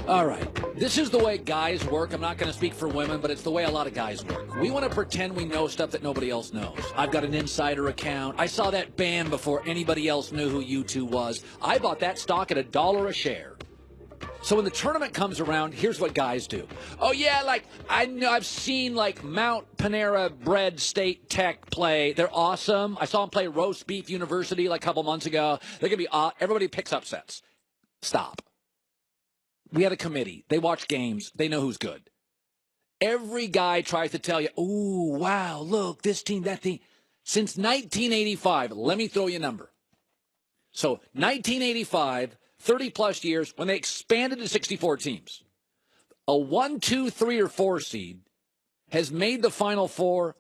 All right. This is the way guys work. I'm not going to speak for women, but it's the way a lot of guys work. We want to pretend we know stuff that nobody else knows. I've got an insider account. I saw that band before anybody else knew who U2 was. I bought that stock at $1 a share. So when the tournament comes around, here's what guys do. Oh, yeah, like, I know I've seen, like, Mount Panera Bread State Tech play. They're awesome. I saw them play Roast Beef University like a couple months ago. They're going to be everybody picks upsets. Stop. We had a committee. They watch games. They know who's good. Every guy tries to tell you, ooh, wow, look, this team, that team. Since 1985, let me throw you a number. So 1985, 30-plus years, when they expanded to 64 teams, a 1, 2, 3, or 4 seed has made the Final Four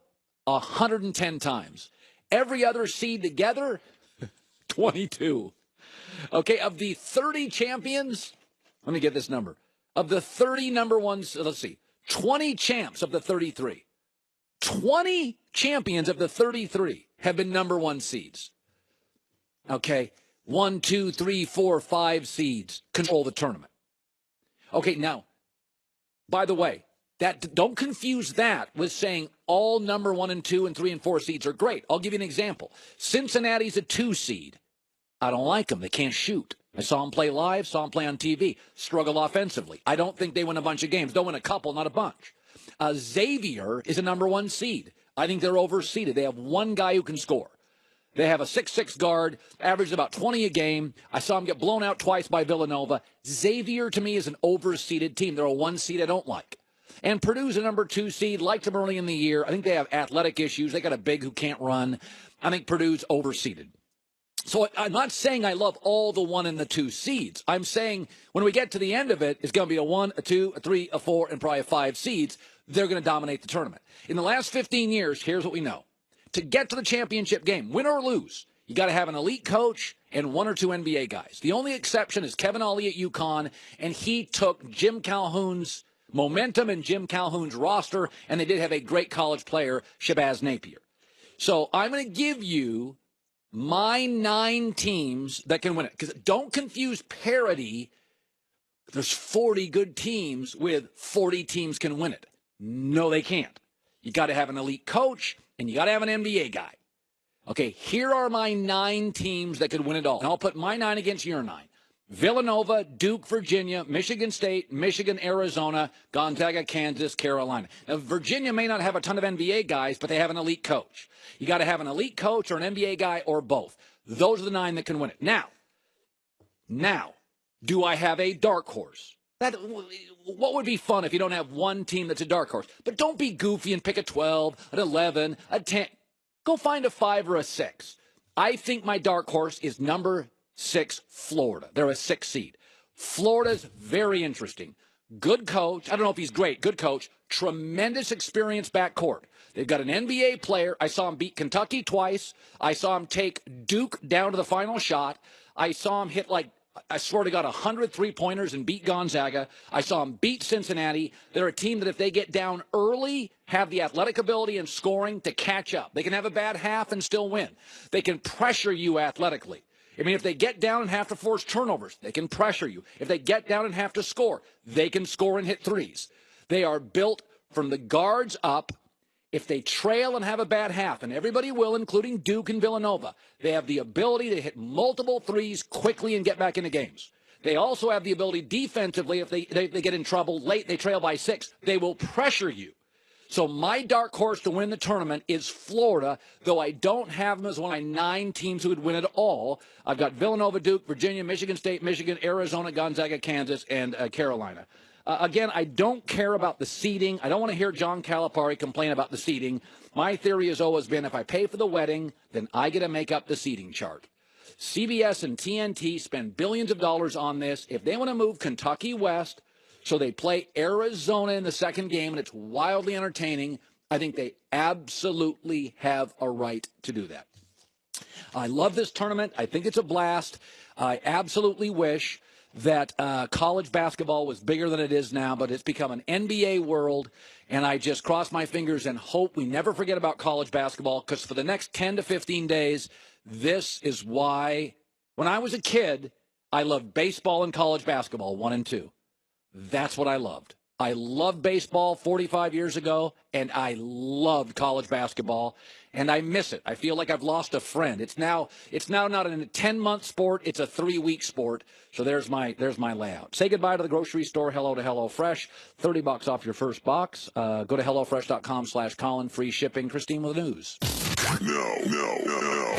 110 times. Every other seed together, 22. Okay, of the 30 champions, let me get this number. Of the 30 number ones, let's see, 20 champs of the 33. 20 champions of the 33 have been number one seeds. Okay, 1, 2, 3, 4, 5 seeds control the tournament. Okay, now, by the way, don't confuse that with saying all number 1 and 2 and 3 and 4 seeds are great. I'll give you an example. Cincinnati's a 2 seed. I don't like them. They can't shoot. I saw them play live, saw them play on TV, struggle offensively. I don't think they win a bunch of games. They'll win a couple, not a bunch. Xavier is a number 1 seed. I think they're overseeded. They have one guy who can score. They have a 6'6" guard, averages about 20 a game. I saw him get blown out twice by Villanova. Xavier, to me, is an overseeded team. They're a 1 seed I don't like. And Purdue's a number 2 seed. Liked them early in the year. I think they have athletic issues. They got a big who can't run. I think Purdue's overseeded. So I'm not saying I love all the 1 and the 2 seeds. I'm saying when we get to the end of it, it's going to be a 1, a 2, a 3, a 4, and probably a 5 seeds. They're going to dominate the tournament. In the last 15 years, here's what we know. To get to the championship game, win or lose, you got to have an elite coach and 1 or 2 NBA guys. The only exception is Kevin Ollie at UConn, and he took Jim Calhoun's momentum and Jim Calhoun's roster, and they did have a great college player, Shabazz Napier. So I'm going to give you my 9 teams that can win it. Because don't confuse parity. There's 40 good teams with 40 teams can win it. No, they can't. You got to have an elite coach, and you got to have an NBA guy. Okay, here are my 9 teams that could win it all. And I'll put my 9 against your 9. Villanova, Duke, Virginia, Michigan State, Michigan, Arizona, Gonzaga, Kansas, Carolina. Now, Virginia may not have a ton of NBA guys, but they have an elite coach. You got to have an elite coach or an NBA guy or both. Those are the 9 that can win it. Now, do I have a dark horse? What would be fun if you don't have one team that's a dark horse? But don't be goofy and pick a 12, an 11, a 10. Go find a 5 or a 6. I think my dark horse is number 6, Florida. They're a 6 seed. Florida's very interesting. Good coach. I don't know if he's great. Good coach. Tremendous experience backcourt. They've got an NBA player. I saw him beat Kentucky twice. I saw him take Duke down to the final shot. I saw him hit I swear to God, 100 3-pointers and beat Gonzaga. I saw them beat Cincinnati. They're a team that if they get down early, have the athletic ability and scoring to catch up. They can have a bad half and still win. They can pressure you athletically. I mean, if they get down and have to force turnovers, they can pressure you. If they get down and have to score, they can score and hit threes. They are built from the guards up. If they trail and have a bad half, and everybody will, including Duke and Villanova, they have the ability to hit multiple threes quickly and get back into games. They also have the ability defensively, if they get in trouble late, they trail by 6, they will pressure you. So my dark horse to win the tournament is Florida, though I don't have them as one of my 9 teams who would win it all. I've got Villanova, Duke, Virginia, Michigan State, Michigan, Arizona, Gonzaga, Kansas, and Carolina. Again, I don't care about the seeding. I don't want to hear John Calipari complain about the seeding. My theory has always been if I pay for the wedding, then I get to make up the seeding chart. CBS and TNT spend billions of dollars on this. If they want to move Kentucky west so they play Arizona in the second game and it's wildly entertaining, I think they absolutely have a right to do that. I love this tournament. I think it's a blast. I absolutely wish that college basketball was bigger than it is now, but it's become an NBA world, and I just cross my fingers and hope we never forget about college basketball, because for the next 10 to 15 days, this is why, when I was a kid, I loved baseball and college basketball, 1 and 2. That's what I loved. I loved baseball 45 years ago, and I loved college basketball, and I miss it. I feel like I've lost a friend. It's now not a 10-month sport; it's a 3-week sport. So there's my layout. Say goodbye to the grocery store. Hello to HelloFresh. $30 off your first box. Go to hellofresh.com/Colin. Free shipping. Christine with the news. No.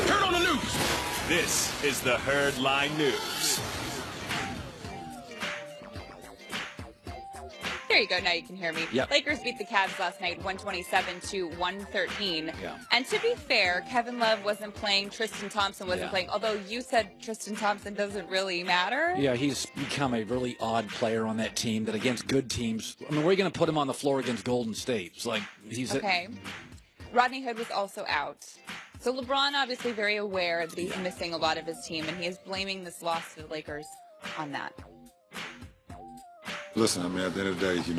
Turn on the news. This is the Herd Line News. There you go. Now you can hear me. Yep. Lakers beat the Cavs last night, 127-113. Yeah. And to be fair, Kevin Love wasn't playing. Tristan Thompson wasn't playing. Although you said Tristan Thompson doesn't really matter. Yeah, he's become a really odd player on that team. That against good teams, I mean, where are you going to put him on the floor against Golden State? It's like he's okay. Rodney Hood was also out. So LeBron obviously very aware that he's missing a lot of his team, and he is blaming this loss to the Lakers on that. Listen, I mean, at the end of the day, you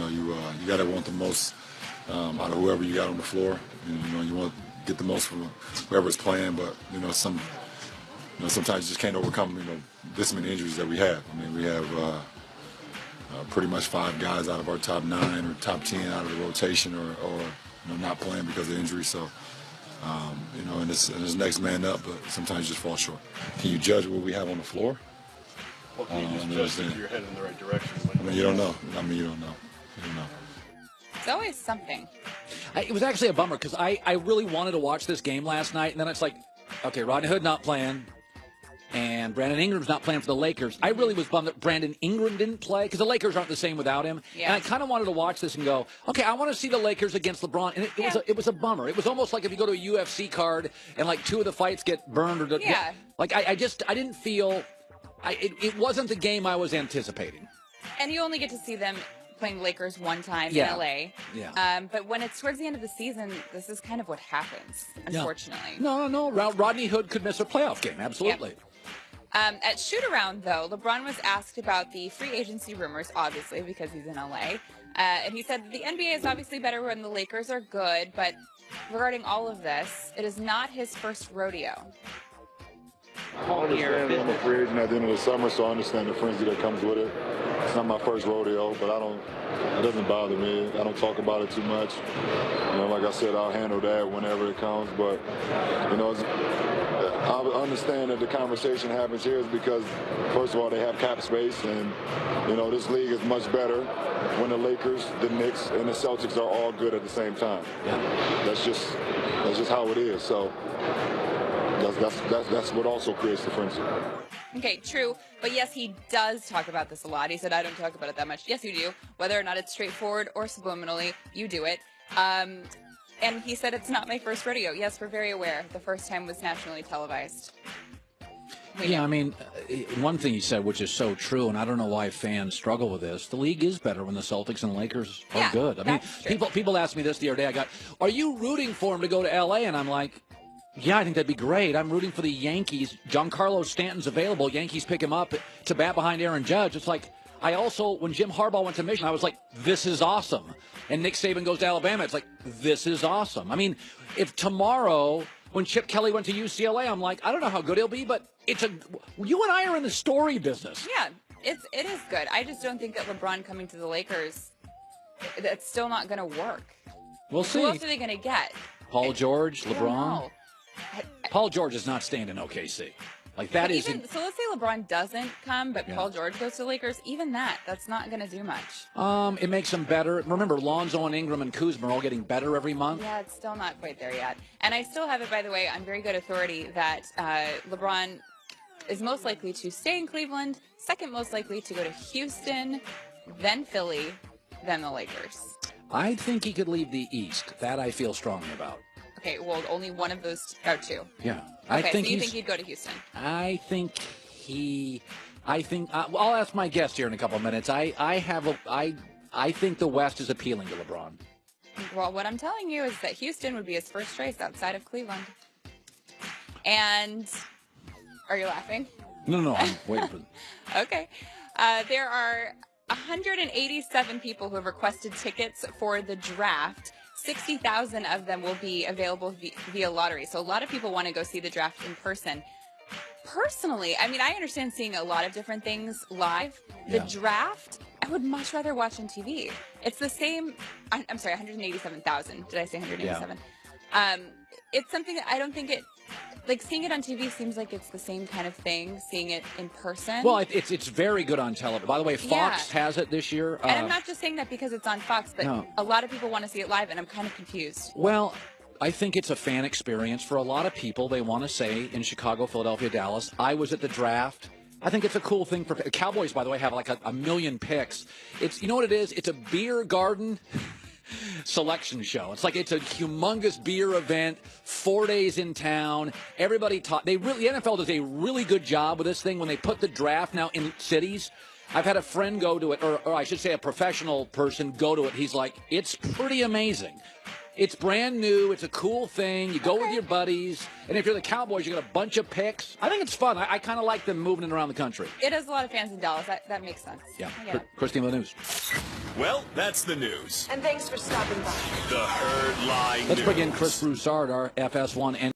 got to want the most out of whoever you got on the floor. And, you want to get the most from whoever's playing. But sometimes you just can't overcome this many injuries that we have. I mean, we have pretty much 5 guys out of our top 9 or top 10 out of the rotation or not playing because of injury. So and it's next man up, but sometimes you just fall short. Can you judge what we have on the floor? Well, can you just judge if you're heading in the right direction? You don't know. You don't know. It's always something. It was actually a bummer because I really wanted to watch this game last night, and then it's like, okay, Rodney Hood not playing, and Brandon Ingram's not playing for the Lakers. I really was bummed that Brandon Ingram didn't play because the Lakers aren't the same without him. Yeah. And I kind of wanted to watch this and go, okay, I want to see the Lakers against LeBron. And it was a bummer. It was almost like if you go to a UFC card and like 2 of the fights get burned or I didn't feel. It wasn't the game I was anticipating. And you only get to see them playing Lakers one time in LA. Yeah. But when it's towards the end of the season, this is kind of what happens, unfortunately. No. Rodney Hood could miss a playoff game. Absolutely. Yep. At shoot-around, though, LeBron was asked about the free agency rumors, obviously, because he's in LA. And he said the NBA is obviously better when the Lakers are good, but regarding all of this, it is not his first rodeo. I understand I'm a free agent at the end of the summer, so I understand the frenzy that comes with it. It's not my first rodeo, but it doesn't bother me. I don't talk about it too much. Like I said, I'll handle that whenever it comes, but, I understand that the conversation happens here is because, first of all, they have cap space, and, this league is much better when the Lakers, the Knicks, and the Celtics are all good at the same time. Yeah. That's just how it is, so... That's what also creates the frenzy. Okay, true. But yes, he does talk about this a lot. He said, I don't talk about it that much. Yes, you do. Whether or not it's straightforward or subliminally, you do it. And he said, it's not my first rodeo. Yes, we're very aware. The first time was nationally televised. I mean, one thing he said, which is so true, and I don't know why fans struggle with this, the league is better when the Celtics and Lakers are good. I mean, people asked me this the other day. Are you rooting for him to go to L.A.? And I'm like, yeah, I think that'd be great. I'm rooting for the Yankees. Giancarlo Stanton's available. Yankees pick him up to bat behind Aaron Judge. It's like, I also, when Jim Harbaugh went to Michigan, I was like, this is awesome. And Nick Saban goes to Alabama. It's like, this is awesome. I mean, if tomorrow, when Chip Kelly went to UCLA, I'm like, I don't know how good he'll be, but you and I are in the story business. Yeah, it is good. I just don't think that LeBron coming to the Lakers, that's still not going to work. We'll see. Who else are they going to get? Paul George, LeBron. Paul George is not staying in OKC. Like that is. So let's say LeBron doesn't come, but Paul George goes to the Lakers. Even that's not going to do much. It makes them better. Remember, Lonzo and Ingram and Kuzma are all getting better every month. Yeah, it's still not quite there yet. And I still have it, by the way, on very good authority that LeBron is most likely to stay in Cleveland, second most likely to go to Houston, then Philly, then the Lakers. I think he could leave the East. That I feel strongly about. Okay, well, only one of those are 2. Yeah. Okay, so you think he'd go to Houston? I'll ask my guest here in a couple of minutes. I think the West is appealing to LeBron. Well, what I'm telling you is that Houston would be his first choice outside of Cleveland. And are you laughing? No, I'm waiting for Okay. There are 187 people who have requested tickets for the draft. 60,000 of them will be available via lottery. So a lot of people want to go see the draft in person. Personally, I mean, I understand seeing a lot of different things live. The draft, I would much rather watch on TV. It's the same. I'm sorry, 187,000. Did I say 187? It's something that I don't think it. Like, seeing it on TV seems like it's the same kind of thing, seeing it in person. Well, it's very good on television. By the way, Fox has it this year. And I'm not just saying that because it's on Fox, but a lot of people want to see it live, and I'm kind of confused. Well, I think it's a fan experience. For a lot of people, they want to say in Chicago, Philadelphia, Dallas, I was at the draft. I think it's a cool thing for Cowboys, by the way, have like a million picks. It's, you know what it is? It's a beer garden selection show. It's a humongous beer event, 4 days in town. Everybody the NFL does a really good job with this thing when they put the draft now in cities. I've had a friend go to it, or I should say a professional person go to it. He's like, it's pretty amazing. It's brand new. It's a cool thing. You go with your buddies. And if you're the Cowboys, you got a bunch of picks. I think it's fun. I kind of like them moving it around the country. It has a lot of fans in Dallas. That makes sense. Yeah. Christine with the news. Well, that's the news. And thanks for stopping by. The Herd Line Let's News. bring in Chris Broussard, our FS1.